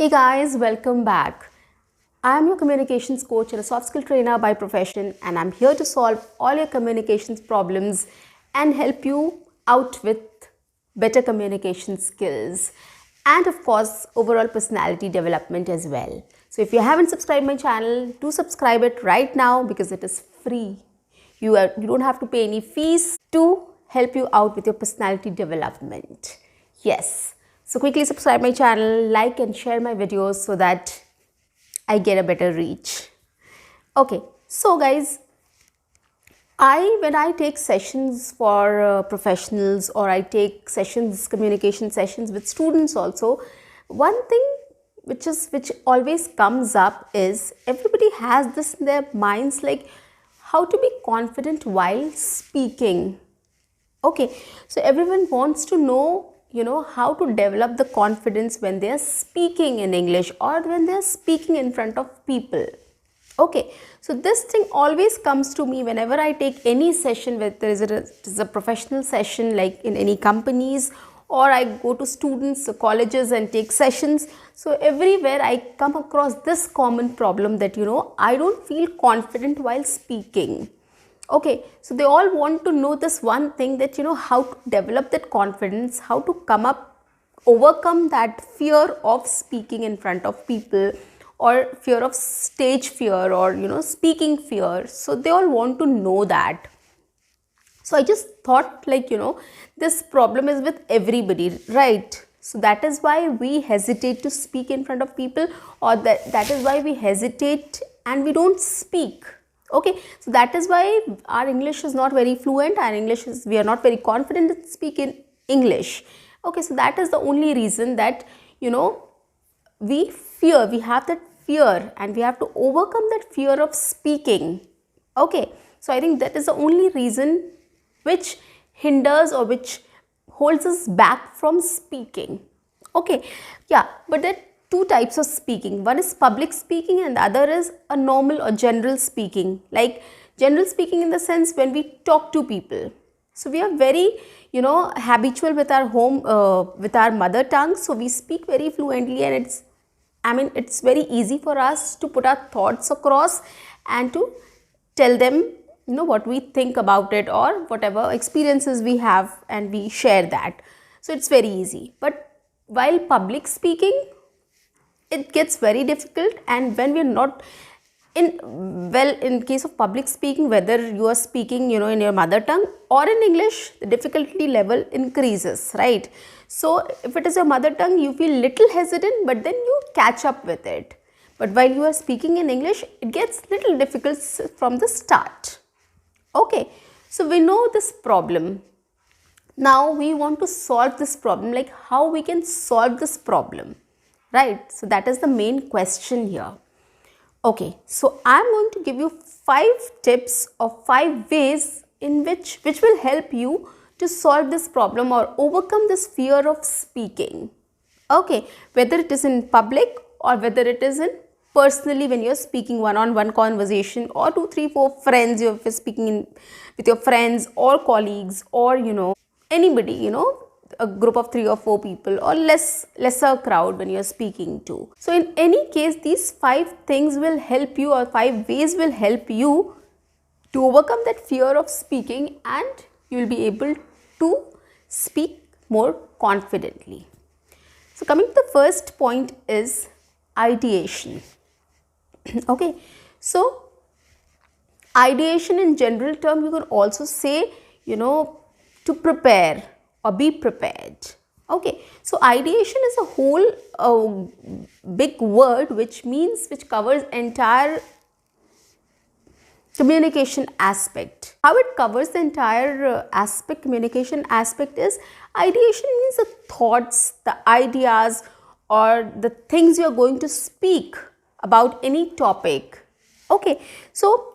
Hey guys, welcome back. I'm your communications coach and a soft skill trainer by profession, and I'm here to solve all your communications problems and help you out with better communication skills and, of course, overall personality development as well. So, if you haven't subscribed my channel, do subscribe it right now because it is free. You don't have to pay any fees to help you out with your personality development. Yes. So quickly subscribe my channel, like and share my videos so that I get a better reach. Okay. So guys, when I take sessions for professionals, or I take sessions, communication sessions with students also, one thing which always comes up is everybody has this in their minds, like how to be confident while speaking. Okay, so everyone wants to know, how to develop the confidence when they are speaking in English or when they are speaking in front of people. Okay, so this thing always comes to me whenever I take any session, whether it is a professional session like in any companies, or I go to students, colleges and take sessions. So everywhere I come across this common problem that, I don't feel confident while speaking. Okay, so they all want to know this one thing, that how to develop that confidence, how to overcome that fear of speaking in front of people, or fear of stage fear, or speaking fear. So they all want to know that. So I just thought, this problem is with everybody, right? So that is why we hesitate to speak in front of people, or that is why we hesitate and we don't speak. Okay, so that is why our English is not very fluent. We are not very confident to speak in English. Okay, so that is the only reason that, we have that fear, and we have to overcome that fear of speaking. Okay, so I think that is the only reason which hinders or which holds us back from speaking. Okay, yeah, but there are two types of speaking. One is public speaking and the other is a normal or general speaking. Like general speaking in the sense when we talk to people. So we are very, habitual with our with our mother tongue. So we speak very fluently, and it's very easy for us to put our thoughts across and to tell them, what we think about it, or whatever experiences we have, and we share that. So it's very easy. But while public speaking, it gets very difficult, and when we're not in case of public speaking, whether you are speaking, in your mother tongue or in English, the difficulty level increases, right? So if it is your mother tongue, you feel little hesitant, but then you catch up with it. But while you are speaking in English, it gets little difficult from the start. Okay, so we know this problem. Now we want to solve this problem, like how we can solve this problem, right? So that is the main question here. Okay, so I'm going to give you 5 tips or 5 ways in which will help you to solve this problem or overcome this fear of speaking. Okay, whether it is in public or whether it is in personally, when you're speaking one-on-one conversation, or 2, 3, 4 friends, you're speaking with your friends or colleagues, or anybody, a group of 3 or 4 people, or lesser crowd when you're speaking to. So in any case, these 5 things will help you, or 5 ways will help you to overcome that fear of speaking, and you will be able to speak more confidently. So coming to the first point is ideation. Okay, so ideation in general term, you can also say, to prepare or be prepared. Okay, so ideation is a whole big word which covers entire communication aspect. How it covers the entire communication aspect is, ideation means the thoughts, the ideas, or the things you are going to speak about any topic. Okay, so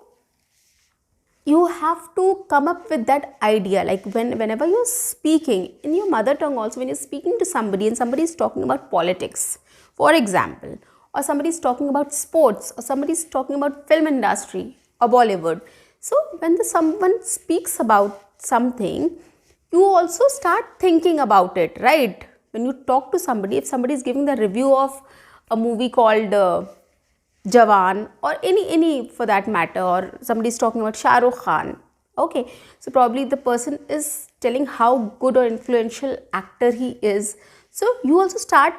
you have to come up with that idea, like whenever you're speaking in your mother tongue, also when you're speaking to somebody and somebody is talking about politics, for example, or somebody is talking about sports, or somebody is talking about film industry or Bollywood. So when someone speaks about something, you also start thinking about it, right? When you talk to somebody, if somebody is giving the review of a movie called Jawan, or any for that matter, or somebody is talking about Shah Rukh Khan. Okay, so probably the person is telling how good or influential actor he is. So you also start,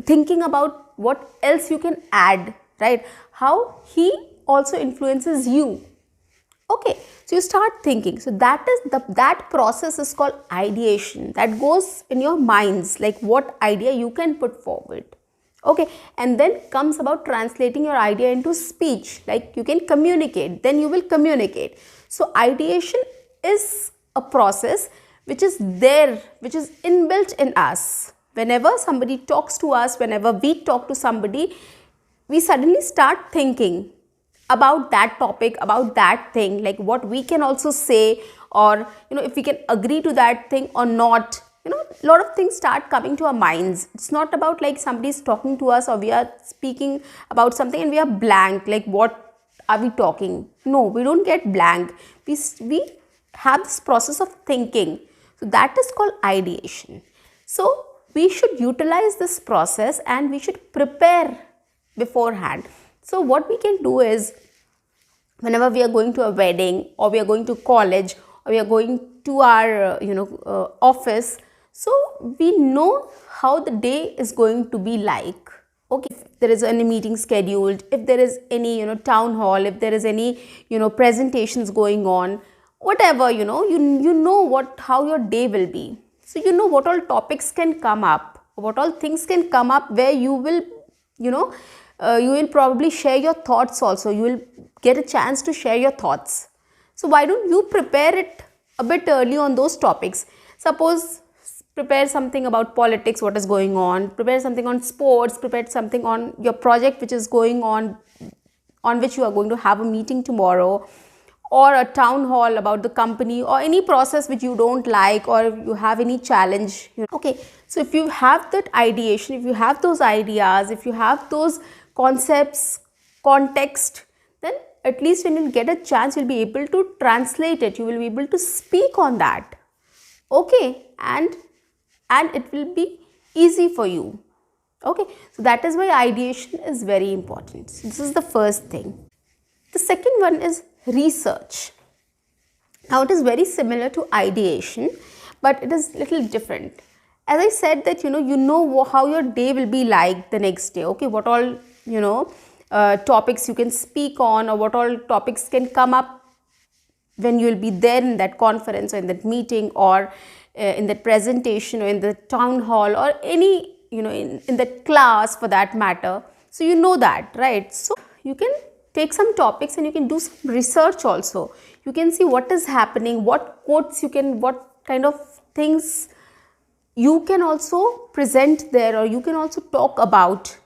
thinking about what else you can add, right? How he also influences you. Okay, so you start thinking. So that process is called ideation. That goes in your minds, like what idea you can put forward. Okay, and then comes about translating your idea into speech, like you can communicate, then you will communicate. So ideation is a process which is there, which is inbuilt in us. Whenever somebody talks to us, whenever we talk to somebody, we suddenly start thinking about that topic, about that thing, like what we can also say, or if we can agree to that thing or not. A lot of things start coming to our minds. It's not about like somebody is talking to us or we are speaking about something and we are blank, like what are we talking. No, we don't get blank. We have this process of thinking. So that is called ideation. So we should utilize this process and we should prepare beforehand. So what we can do is, whenever we are going to a wedding, or we are going to college, or we are going to our office, so we know how the day is going to be like. Okay, if there is any meeting scheduled, if there is any town hall, if there is any presentations going on, whatever, you know what how your day will be. So you know what all topics can come up, what all things can come up, where you will you will probably share your thoughts also. You will get a chance to share your thoughts. So why don't you prepare it a bit early on those topics? Suppose prepare something about politics, what is going on, prepare something on sports, prepare something on your project which is going on which you are going to have a meeting tomorrow, or a town hall about the company, or any process which you don't like, or you have any challenge. Okay, so if you have that ideation, if you have those ideas, if you have those concepts, context, then at least when you get a chance, you'll be able to translate it, you will be able to speak on that. Okay, and it will be easy for you. Okay, so that is why ideation is very important. So this is the first thing. The second one is research. Now it is very similar to ideation, but it is little different. As I said that you know how your day will be like the next day. Okay, what all topics you can speak on, or what all topics can come up when you will be there in that conference, or in that meeting, or in that presentation, or in the town hall, or any in that class for that matter. So you know that, right? So you can take some topics and you can do some research also. You can see what is happening, what quotes you can, what kind of things you can also present there, or you can also talk about,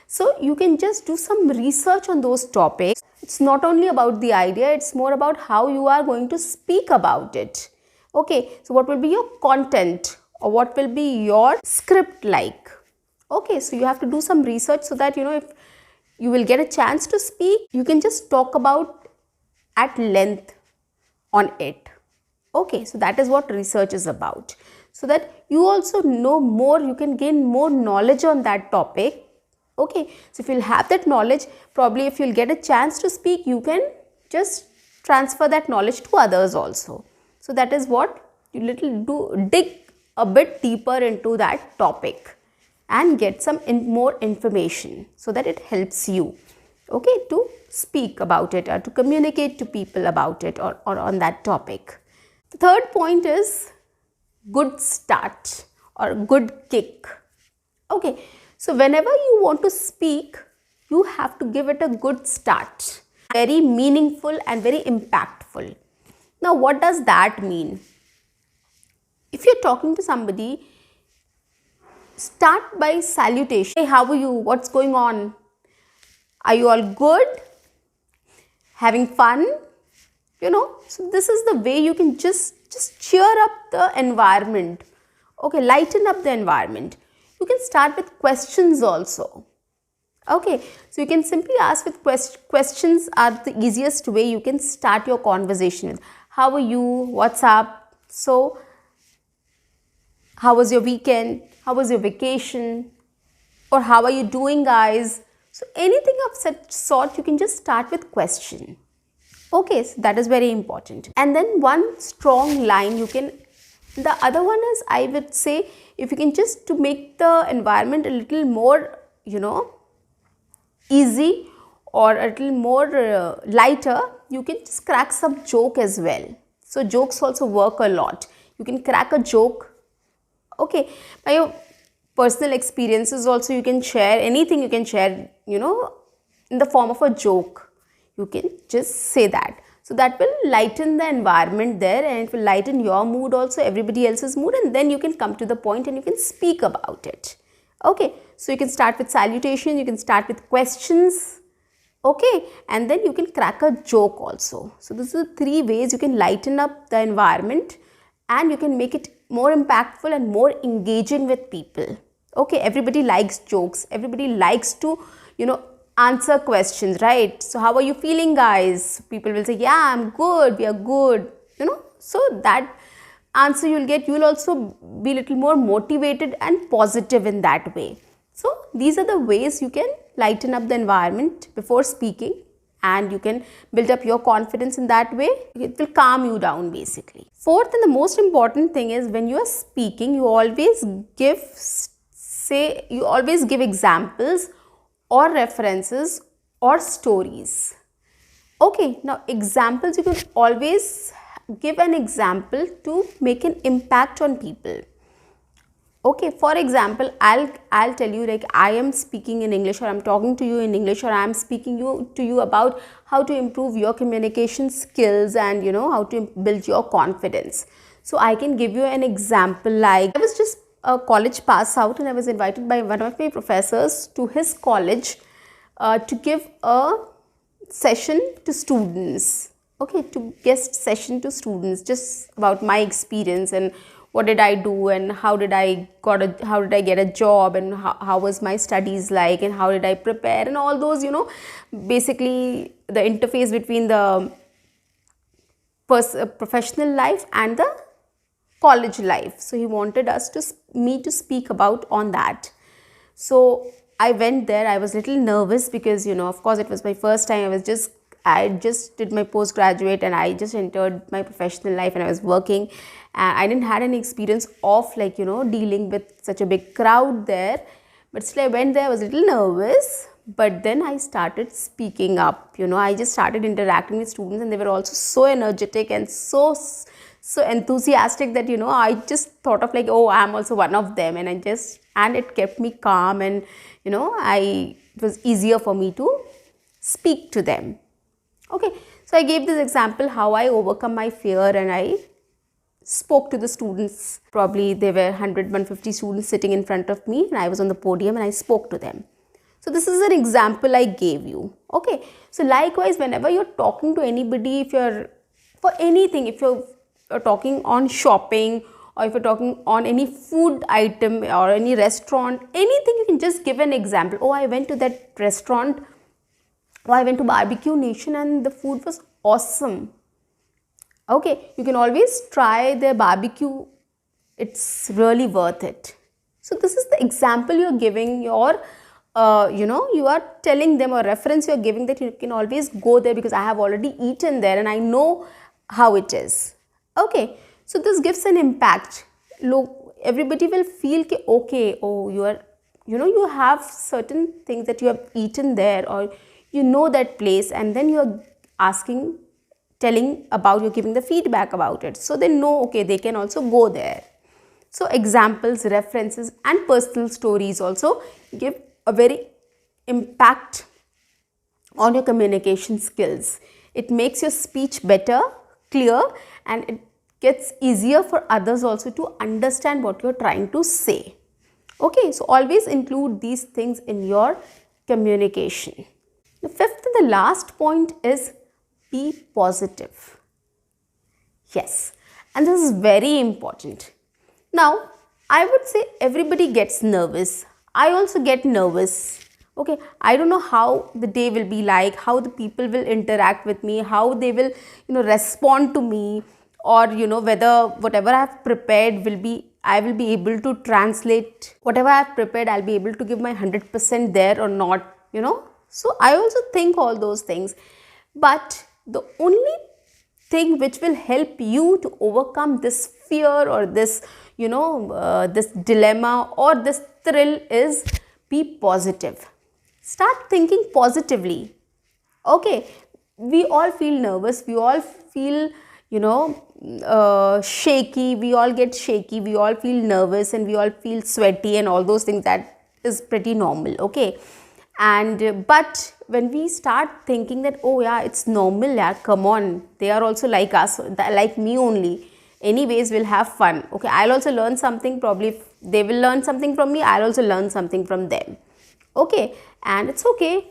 So you can just do some research on those topics. It's not only about the idea, it's more about how you are going to speak about it. Okay, so what will be your content, or what will be your script like? Okay, so you have to do some research so that if you will get a chance to speak, you can just talk about at length on it. Okay, so that is what research is about, so that you also know more, you can gain more knowledge on that topic. Okay, so if you'll have that knowledge, probably if you'll get a chance to speak, you can just transfer that knowledge to others also. So that is what you dig a bit deeper into that topic and get some more information, so that it helps you, okay, to speak about it, or to communicate to people about it, or on that topic. The third point is good start or good kick. Okay, so whenever you want to speak, you have to give it a good start, very meaningful and very impactful. Now what does that mean? If you're talking to somebody, start by salutation. Hey, how are you? What's going on? Are you all good? Having fun? So this is the way you can just cheer up the environment. Okay, lighten up the environment. You can start with questions also. Okay, so you can simply ask with questions are the easiest way you can start your conversation with. How are you? What's up? So how was your weekend, how was your vacation, or how are you doing, guys? So anything of such sort, you can just start with question. Okay, so that is very important. And then one strong line you can, the other one is, I would say, if you can just to make the environment a little more, easy or a little more lighter, you can just crack some joke as well. So jokes also work a lot. You can crack a joke. Okay, by your personal experiences also, you can share anything, you can share, in the form of a joke. You can just say that. So that will lighten the environment there, and it will lighten your mood also, everybody else's mood, and then you can come to the point and you can speak about it. Okay, so you can start with salutation, you can start with questions. Okay, and then you can crack a joke also. So this is the three ways you can lighten up the environment and you can make it more impactful and more engaging with people. Okay, everybody likes jokes, everybody likes to, answer questions, right? So how are you feeling, guys? People will say, yeah, I'm good, we are good, so that answer you'll get, you will also be a little more motivated and positive in that way. So these are the ways you can lighten up the environment before speaking, and you can build up your confidence in that way. It will calm you down basically. Fourth and the most important thing is, when you are speaking, you always give examples or references or stories. Okay, now examples, you can always give an example to make an impact on people. Okay, for example, I'll tell you, like, I am speaking in English, or I'm talking to you in English, or I'm speaking to you about how to improve your communication skills and how to build your confidence. So I can give you an example. Like, I was just a college pass out and I was invited by one of my professors to his college to give a session to students. Okay, to guest session to students, just about my experience and what did I do and how did I get a job, and how was my studies like, and how did I prepare, and all those, basically the interface between the professional life and the college life. So he wanted me to speak about on that. So I went there. I was a little nervous because, of course it was my first time. I just did my postgraduate and I just entered my professional life and I was working, and I didn't had any experience of dealing with such a big crowd there. But still I went there. I was a little nervous, but then I started speaking up. I just started interacting with students, and they were also so energetic and so enthusiastic that I just thought of, like, oh, I'm also one of them, and it kept me calm, and it was easier for me to speak to them. Okay, so I gave this example how I overcome my fear, and I spoke to the students. Probably there were 100-150 students sitting in front of me, and I was on the podium and I spoke to them. So this is an example I gave you. Okay, so likewise, whenever you're talking to anybody, if you're talking on shopping, or if you're talking on any food item or any restaurant, anything, you can just give an example. Oh, I went to that restaurant, or I went to Barbecue Nation and the food was awesome. Okay, you can always try their barbecue. It's really worth it. So this is the example you're giving your, you are telling them, or reference you're giving, that you can always go there because I have already eaten there and I know how it is. Okay, so this gives an impact. Look, everybody will feel, okay, oh, you have certain things that you have eaten there, or that place, and then you're telling about, you're giving the feedback about it. So they know, okay, they can also go there. So examples, references and personal stories also give a very impact on your communication skills. It makes your speech better, clear, and it gets easier for others also to understand what you're trying to say. Okay, so always include these things in your communication. The fifth and the last point is, be positive. Yes, and this is very important. Now, I would say everybody gets nervous. I also get nervous. Okay, I don't know how the day will be like, how the people will interact with me, how they will, respond to me, or, whether whatever I have prepared will be I will be able to translate whatever I have prepared. I'll be able to give my 100% there or not, So I also think all those things. But the only thing which will help you to overcome this fear or this, this dilemma or this thrill is be positive. Start thinking positively. Okay, we all feel nervous, we all feel, shaky, we all get shaky, we all feel nervous and we all feel sweaty and all those things. That is pretty normal, okay? And but when we start thinking that, oh yeah, it's normal, yeah, come on, they are also like us, like me only, anyways, we'll have fun. Okay, I'll also learn something, probably if they will learn something from me, I'll also learn something from them. Okay, and it's okay,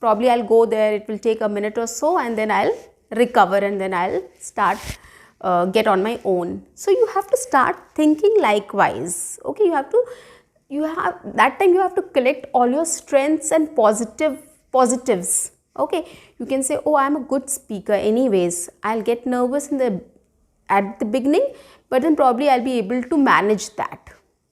probably I'll go there, it will take a minute or so, and then I'll recover and then I'll start get on my own. So you have to start thinking likewise. Okay, you have that time you have to collect all your strengths and positives. Okay, you can say, oh, I'm a good speaker anyways, I'll get nervous at the beginning, but then probably I'll be able to manage that.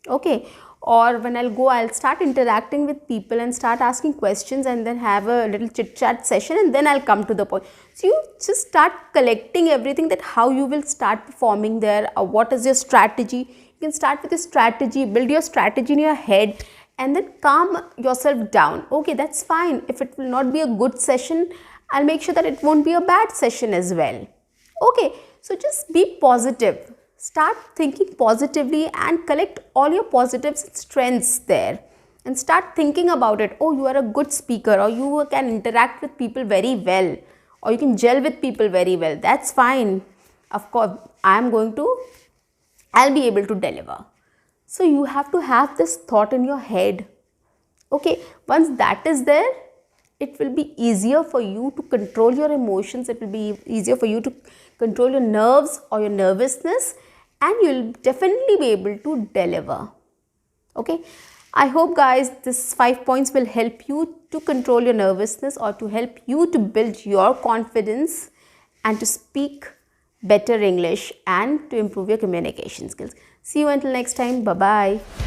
Okay, or when I'll go, I'll start interacting with people and start asking questions and then have a little chit chat session, and then I'll come to the point. So you just start collecting everything, that how you will start performing there, what is your strategy. You can start with a strategy, build your strategy in your head, and then calm yourself down. Okay, that's fine. If it will not be a good session, I'll make sure that it won't be a bad session as well. Okay, so just be positive. Start thinking positively and collect all your positives and strengths there, and start thinking about it. Oh, you are a good speaker, or you can interact with people very well, or you can gel with people very well. That's fine. Of course, I'll be able to deliver. So you have to have this thought in your head. Okay, once that is there, it will be easier for you to control your emotions. It will be easier for you to control your nerves or your nervousness, and you'll definitely be able to deliver. Okay, I hope guys this 5 points will help you to control your nervousness, or to help you to build your confidence and to speak better English and to improve your communication skills. See you until next time. Bye bye.